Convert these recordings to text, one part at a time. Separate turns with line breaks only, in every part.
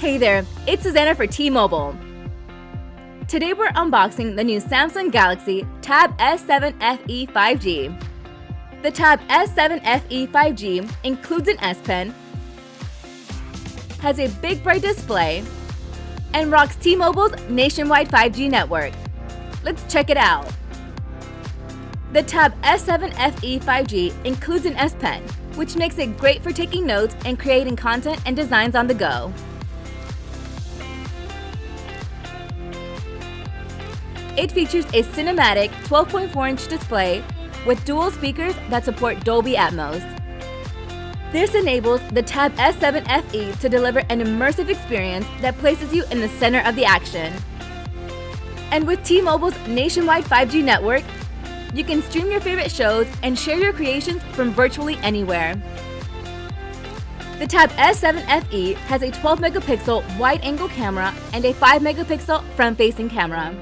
Hey there, it's Susanna for T-Mobile. Today we're unboxing the new Samsung Galaxy Tab S7 FE 5G. The Tab S7 FE 5G includes an S Pen, has a big bright display, and rocks T-Mobile's nationwide 5G network. Let's check it out. The Tab S7 FE 5G includes an S Pen, which makes it great for taking notes and creating content and designs on the go. It features a cinematic 12.4-inch display with dual speakers that support Dolby Atmos. This enables the Tab S7 FE to deliver an immersive experience that places you in the center of the action. And with T-Mobile's nationwide 5G network, you can stream your favorite shows and share your creations from virtually anywhere. The Tab S7 FE has a 12-megapixel wide-angle camera and a 5-megapixel front-facing camera.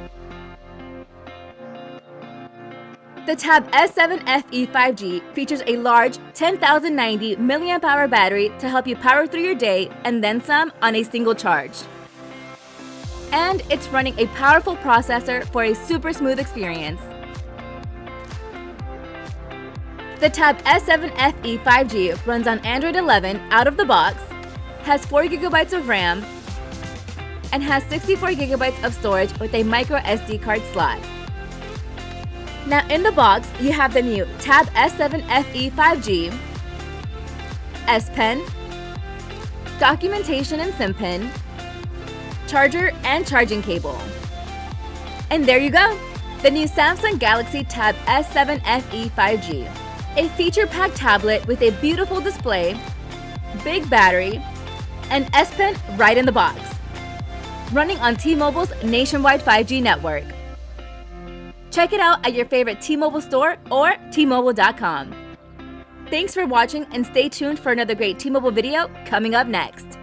The Tab S7 FE 5G features a large 10,090 mAh battery to help you power through your day and then some on a single charge. And it's running a powerful processor for a super smooth experience. The Tab S7 FE 5G runs on Android 11 out of the box, has 4GB of RAM, and has 64GB of storage with a micro SD card slot. Now in the box, you have the new Tab S7 FE 5G, S Pen, documentation and SIM pin, charger and charging cable. And there you go, the new Samsung Galaxy Tab S7 FE 5G. A feature-packed tablet with a beautiful display, big battery, and S Pen right in the box. Running on T-Mobile's nationwide 5G network. Check it out at your favorite T-Mobile store or T-Mobile.com. Thanks for watching and stay tuned for another great T-Mobile video coming up next.